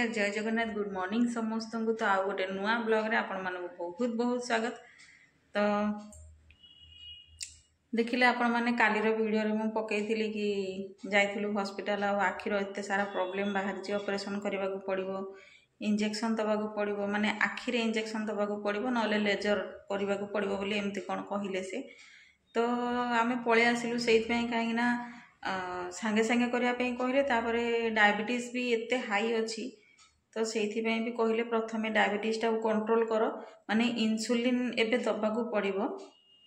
नमस्कार जय Jagannath good morning समस्त को। तो आउ गोटे नुआ ब्लॉग रे आपण मानक बहुत बहुत स्वागत। तो देखिले आपण माने कालीर वीडियो रे मु पकेइथिली कि जाइथिलु हॉस्पिटल आ आखिर एते सारा प्रॉब्लम बाहर जे ऑपरेशन करबा को पड़िबो, इंजेक्शन दबा को पड़िबो, माने आखिर इंजेक्शन दबा को पड़िबो नले लेजर करबा को पड़िबो बोली एमती कोन कहिले से। तो आमे पळे आसिलु सेइत पई काहे ना सांगे सांगे करबा पई कहले, तापरे डायबिटीज भी एते हाई अछि तो सेइथि पई भी कहले प्रथमे डायबिटीज टा कंट्रोल करो, माने इंसुलिन एबे दबा को पड़िबो।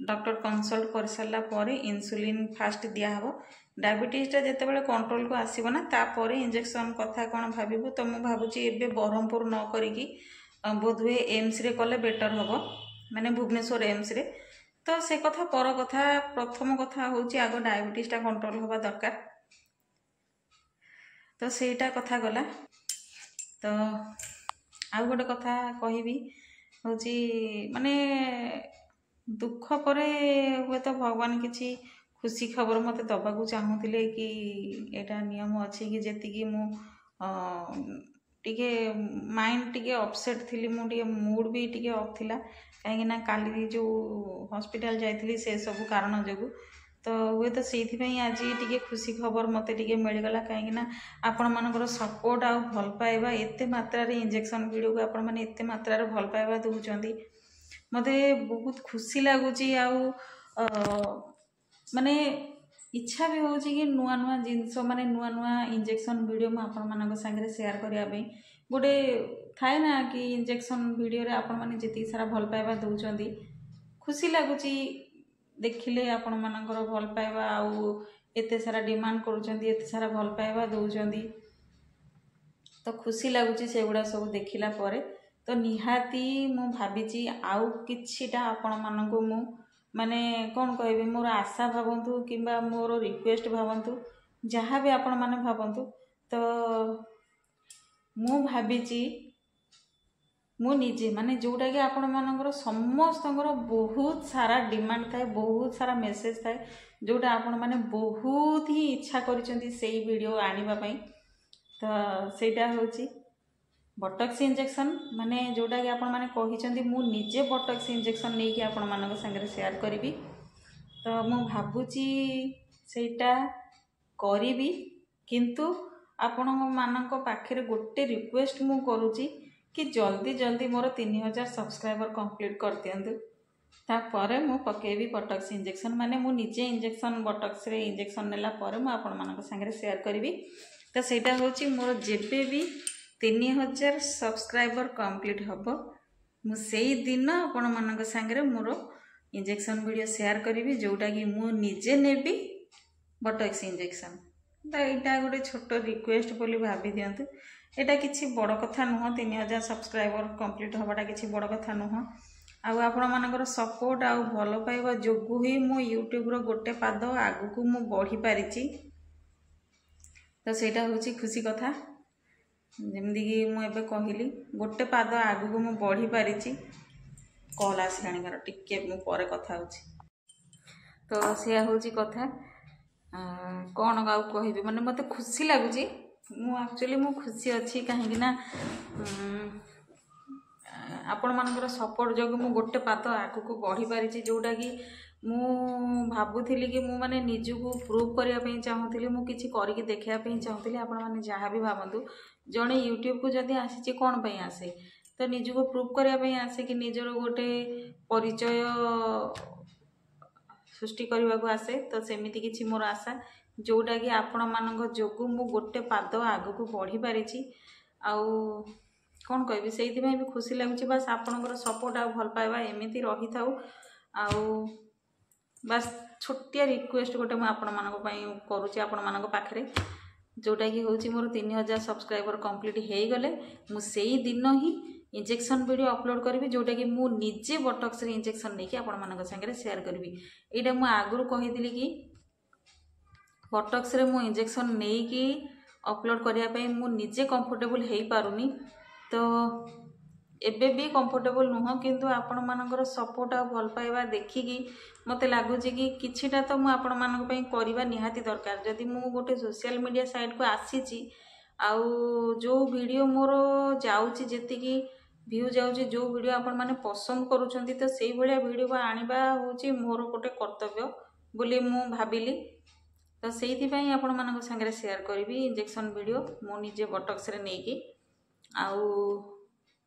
डॉक्टर कंसल्ट कर सारा पर इंसुलिन फास्ट दिया हबो। डायबिटीज टा जेते बेले कंट्रोल को आसीबो ना तापर इंजेक्शन कथा कोन भाबिबो। तो मु भाबुची एबे बरहमपुर न करिकी बोधवे एम्स रे कले बेटर हबो, माने भुवनेश्वर एम्स रे। तो से कथा पर कथा प्रथम कथा होची आगो डायबिटीज टा कंट्रोल होबा दरकार। तो सेटा कथा गला। तो आउ गोटे कथा कहिबी होची माने दुख परे हुए तो भगवान किसी खुशी खबर मते दबा को चाहूतिले कि एटा नियम अछि कि जेति कि मु टिके माइंड टिके अपसेट थिली, मु टिके मूड भी टिके ऑफ थिला काहे ना काली जो हॉस्पिटल जाइथिली से सब कारण जगु। तो हुए तो सेथि पई आज टिके खुशी खबर मते टिके मिल गला काहे ना आपण मानकर सपोर्ट आ भल पाइबा एते मात्रा रे इंजेक्शन वीडियो को आपण माने एते मात्रा रे भल पाइबा दउचंदी मते बहुत खुशी लागुची। आउ माने इच्छा भी होची कि नुआ नुआ जिंस माने नुआ नुआ इंजेक्शन वीडियो में आपण मानक संगे शेयर करिया पे गोटे थाए ना कि इंजेक्शन वीडियो रे आपण माने जति सारा भल पाइबा दउचंदी खुशी लागुची देखिले आपण मानकर भल पाइबा आउ एते सारा डिमांड करूचंदी एते सारा भल पाइबा दउचंदी। तो खुशी लागुची सेगुडा सब देखिला परे। तो निहाती मु भाबिची आउ किछिटा आपण माननको मु माने कोन कहबे मोर आशा भावंतु किंबा मोर रिक्वेस्ट भावंतु जहाँ भी आपण माने भावंतु। तो मु भाबिची मु निजे माने जोटा कि आपण मानकर समस्तଙ୍କର बहुत सारा डिमांड थाए, बहुत सारा मेसेज थाए जोटा आपण माने बहुत ही इच्छा करिसेंती सेही वीडियो आनिबा पई। तो सेटा होची बटक्स इंजेक्शन, माने जोटा कि आपण माने कहिसेंती मु निजे बटक्स इंजेक्शन नै कि आपण मानक संगे शेयर करिवि। तो मु भाबुची सेटा करिवि, किंतु आपण मानक पाखरे गोटे रिक्वेस्ट मु करूची कि जल्दी जल्दी मोर 3000 सब्सक्राइबर कंप्लीट कर दियंतु। तापर मु पकेबी बटक्स इंजेक्शन, माने मु निजे इंजेक्शन बटक्स रे इंजेक्शन नेला पर मु आपण मानक संगे शेयर करिवि। तो सेटा होची मोर जेबे भी 3000 सब्सक्राइबर कंप्लीट हबो मु सेही दिन आपण मानक संगे मोर इंजेक्शन वीडियो शेयर करिवि जोटा कि मु निजे नेबी बटक्स इंजेक्शन। तो एटा गोटे छोट रिक्वेस्ट बोली भाबी दियंतु। एटा किछि बड़ कथा नुह, 3000 सब्सक्राइबर कंप्लीट हबाटा किछि बड़ कथा नुह। आउ आपण मानकर सपोर्ट आउ भल पाइबा जोगु ही मु यूट्यूब रो गोटे पाद आगु को मु बढ़ी पारिची। तो सेटा होची खुशी कथा। जेमदी कि मु एबे कहिली गोटे पाद आगु को मु बढ़ी पारिची। कॉल आसलाणी घर टिके मु परे कथा होची। तो से होची कथा कौन गाउ कहिबे माने मते खुशी लागुची। मु एक्चुअली मु खुशी अच्छी कहीं ना आपण मानकर सपोर्ट जो मु गोटे पाद आगु को बढ़ी पारिची जोटा कि मु भाबुथिली कि मु माने निजु को प्रूव करिया पई चाहूतिली, मु किछि करिकि देखिया पई चाहूतिली। आपण माने जहाँ भी भाबंतु जणे यूट्यूब को जदी आसीची कोन पई आसे, तो निजु को प्रूव करिया पई आसे कि निजर गोटे परिचय सृष्टि करबा को आसे। तो सेमिति किछि मोर आशा जोटा कि आपण मानक जोगु मु गोटे पाद आगु को बढ़ी पारिची। आउ कौन कहबी सेइथि भी खुशी लागुची। बस आपणकर सपोर्ट आ भल पाइबा एमिति रही थाउ। आउ बस छोटिया रिक्वेस्ट गोटे मु आपण मानक पई करूची आपण मानक पाखरे जोटा कि होची मोर 3000 सब्सक्राइबर कंप्लीट हे गले मु सेही दिन ही इंजेक्शन वीडियो अपलोड करी जोटा कि मु निजे बटक्स रे इंजेक्शन नै कि आपण मानक संगे शेयर करबी। एटा मु आगुर कहिदिली कि बटक्स रे मु इंजेक्शन नै कि अपलोड करिया पई मु निजे कंफर्टेबल हेई पारुनी। तो एबे भी कंफर्टेबल नुह, किंतु आपण मानकर सपोर्ट आ भल पाइबा देखिकी मते लागुची कि किछिटा तो मु आपण मानक पई करबा निहाती दरकार। जदि मु गोटे सोशल मीडिया साइट को आसीची आउ जो वीडियो मोर जाउची जेतिकी व्यू जाउची जो वीडियो आपण माने पसंद करूछंती तो सेही भलिया वीडियो आनिबा होची मोर गोटे कर्तव्य बोली मु भाबिली। तो सेही पई आपण मानक संगे शेयर करबी इंजेक्शन वीडियो मु निजे बटक्स रे नेकी आउ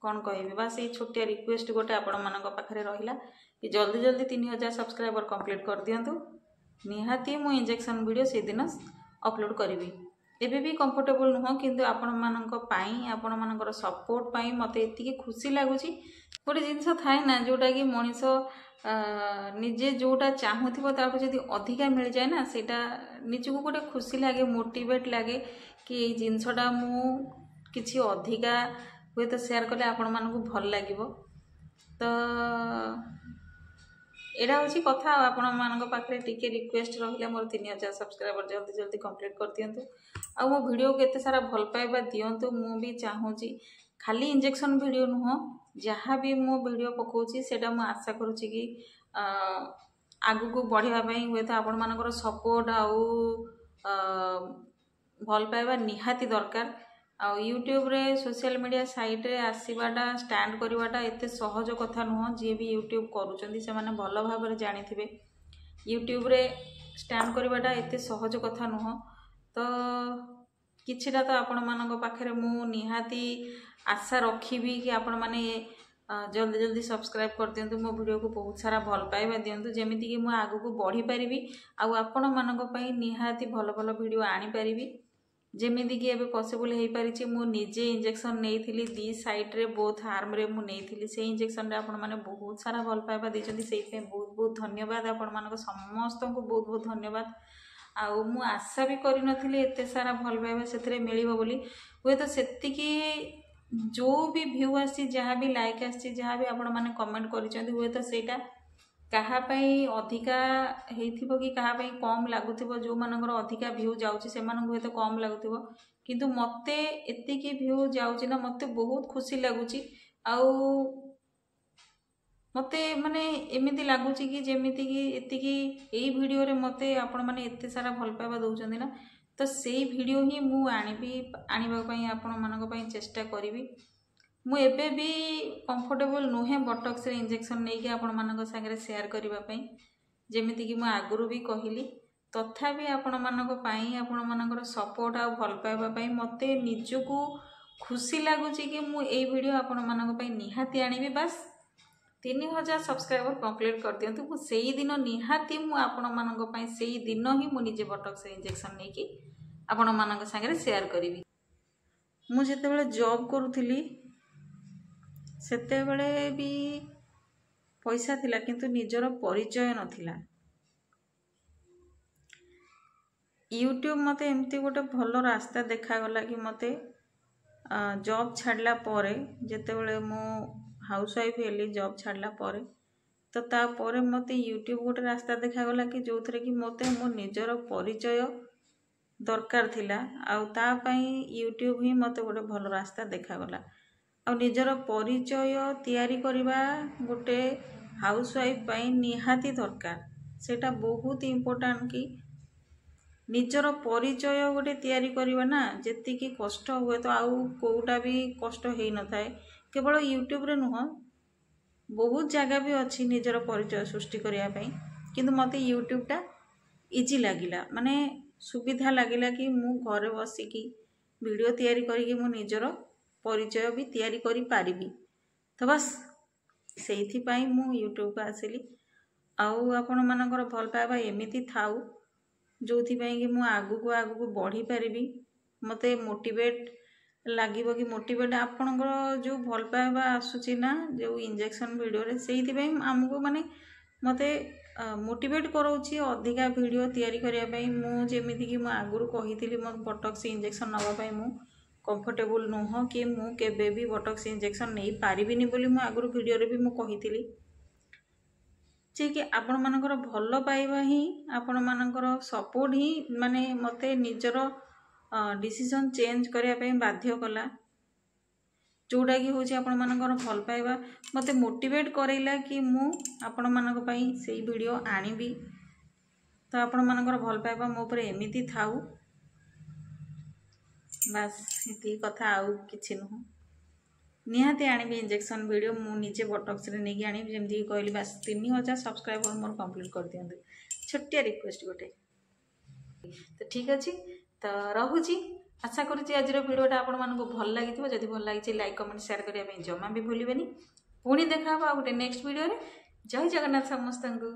कौन कहबी बस ये छोटिया रिक्वेस्ट गोटे आपण मानक पाखरे रहिला कि जल्दी जल्दी 3000 सब्सक्राइबर कंप्लीट कर दियंतु। निहाती मु इंजेक्शन वीडियो से दिन अपलोड करी एबे भी कंफर्टेबल नुह किंतु आपण मानक पाई आपण मानकर सपोर्ट पाई मते एतिकी खुशी लागुची। गोटे जिनस थाए ना जोटा कि मनीष निजे जोटा चाहूथिबो ताको जदि अधिका मिल जाए ना सेटा निजको गोटे खुशी लागे मोटिवेट लागे कि ए जिनसटा मु किछि अधिका हुए तो शेयर कले आपण मानकु भल लागिबो। तो एडा होची कथा आपण मानक पाखरे टिके रिक्वेस्ट रहिला मोर 3000 सब्सक्राइबर जल्दी जल्दी कंप्लीट कर दियंतु। आ मो वीडियो केते सारा भल पाइबा दियंतु मु भी चाहूची खाली इंजेक्शन वीडियो नुह जहाँ भी मो वीडियो पकाउची सेटा मु आशा करूची कि आगु को बढ़िया पई हुए तो आपण मानकर सपोर्ट आउ भल पाइबा निहाती दरकार। आ यूट्यूब रे सोशल मीडिया साइट रे आसीबाटा स्टैंड करवाटा एते सहज कथा नुह जे भी यूट्यूब करूचंदी से माने भल भाव रे जानिथिबे यूट्यूब रे स्टैंड करवाटा एते सहज कथा नुह। तो किछिटा तो आपण मानक पाखरे मु निहाती आशा रखिबी कि आपण माने जल्दी जल्दी सब्सक्राइब कर दियंतु मो वीडियो को बहुत सारा भल पाइबा दियंतु जेमिति कि मु आगु को बढ़ी परिबी आ आपण मानक पई निहाती भल भल वीडियो आनी परिबी जेमिति कि एबे पॉसिबल हेई परिछि। मु निजे इंजेक्शन नेइथिली दी साइड रे बोथ आर्म रे मु नेइथिली से इंजेक्शन रे आपण माने बहुत सारा भल पाइबा दैछंती सेहि पे बहुत बहुत धन्यवाद आपण मानक समस्त को बहुत बहुत धन्यवाद। आउ मु आशा भी करि नथिली एते सारा भल पाइबा सेथरे मिलिबो बोली हुए तो सेतिकी जो भी व्यू आसी जहाँ भी लाइक आसी जहाँ भी आपण माने कमेंट करिसेंती हुए तो सेटा कहा पई अधिका हेइथिबो कि कहा पई कम लागुथिबो जो मानकर अधिका व्यू जाउची से मानन हुए तो कम लागुथिबो किंतु मते एतिकी व्यू जाउची ना मते बहुत खुशी लागुची। आउ मते माने एमिति लागुची कि जेमिति कि एतिकी एई वीडियो रे मते आपण माने एते सारा भल पाइबा दउचंदी ना तो सेई वीडियो ही मु आनिबा पई आपण मानक पई चेष्टा करिवि। मु एबे भी कंफर्टेबल नुहे बटक्स रे इंजेक्शन नै कि आपण मानक संगे शेयर करिबा पई जेमिति कि मु आगुरु भी कहिली तथापि आपण मानक पई आपण मानकर सपोर्ट आ भल पाइबा पई मते निजको खुशी लागुची कि मु एई वीडियो आपण मानक पई निहाती आनिबी। बस 3000 सब्सक्राइबर कंप्लीट कर दियंतु मु सेही दिन निहाती मु आपण मानक पई सेही दिन ही मु निजे बटक्स रे इंजेक्शन नै कि आपण मानक संगे शेयर करिवि। मु जेते बेले जॉब करूथिली सेते बेले भी पैसा थिला किंतु निजर परिचय नथिला। यूट्यूब मते एमती गोटे भल रास्ता देखा गला कि मते जॉब छाड़ला परे जेते बेले मु हाउस वाइफ हेली जॉब छाड़ला परे तो ता परे मते यूट्यूब गोटे रास्ता देखा गला कि जो थरे कि मते मो निजर परिचय दरकार थिला आउ ता पई यूट्यूब ही मते गोटे भल रास्ता देखा गला। आ निजर परिचय तैयारी करबा गोटे हाउस वाइफ पई निहाती दरकार सेटा बहुत इम्पोर्टेंट कि निजर परिचय गोटे तैयारी करबा ना जेति कि कष्ट हुए तो आउ कोउटा भी कष्ट हेई न थाए केवल यूट्यूब रे नुह बहुत जगह भी अच्छी निजर परिचय सृष्टि करिया पई किंतु मते यूट्यूब टा इजी लागिला माने सुविधा लागिला कि मु घरे बसी कि वीडियो तैयारी करी कि मु निजर परिचय भी तैयारी करी पारिबी। तो बस सेइथि पई मु यूट्यूब को आसिली आउ आपण मानकर भल पाइबा एमिति थाउ जोथि पई कि मु आगु को बढ़ी पारिबी मते मोटिवेट लागिबो कि मोटिवेट आपणकर जो भल पाइबा आसुची ना जो इंजेक्शन वीडियो रे सेइथि पई हमको माने मते मोटिवेट करौची अधिका वीडियो तैयारी करिया पई मु जेमिति कि मु आगुरु कहिथिली मो बटक्स इंजेक्शन नवा पई मु कंफर्टेबल नुह कि मु केबे भी बटक्स इंजेक्शन नहीं पारिबिनी बोली मु आगुरु वीडियो रे भी मु कहिथिली जे कि आपण मानकर भल पाइबा ही आपण मानकर सपोर्ट ही माने मते निजर डिसीजन चेंज करिया पई बाध्य कला जोड़ा कि होची आपण मानकर भल पाइबा मते मोटिवेट करैला कि मु आपण मानक पई सेही वीडियो आनिबी। तो आपण मानकर भल पाइबा मो ऊपर एमिति थाउ ବାସ୍ ଏତିକି କଥା, ଆଉ କିଛି ନୁହଁ। ନିହାତି ଆଣିବି ଇଞ୍ଜେକ୍ସନ୍ ଭିଡ଼ିଓ, ମୁଁ ନିଜେ ବଟକ୍ସରେ ନେଇକି ଆଣିବି। ଯେମିତିକି କହିଲି, ବାସ୍ 3000 ସବସ୍କ୍ରାଇବର ମୋର କମ୍ପ୍ଲିଟ୍ କରିଦିଅନ୍ତୁ, ଛୋଟିଆ ରିକ୍ୱେଷ୍ଟ ଗୋଟେ। ତ ଠିକ୍ ଅଛି, ତ ରହୁଛି। ଆଶା କରୁଛି ଆଜିର ଭିଡ଼ିଓଟା ଆପଣମାନଙ୍କୁ ଭଲ ଲାଗିଥିବ। ଯଦି ଭଲ ଲାଗିଛି ଲାଇକ୍ କମେଣ୍ଟ ସେୟାର କରିବା ପାଇଁ ଜମା ବି ଭୁଲିବେନି। ପୁଣି ଦେଖା ହେବ ଆଉ ଗୋଟେ ନେକ୍ସଟ ଭିଡ଼ିଓରେ। ଜୟ ଜଗନ୍ନାଥ ସମସ୍ତଙ୍କୁ।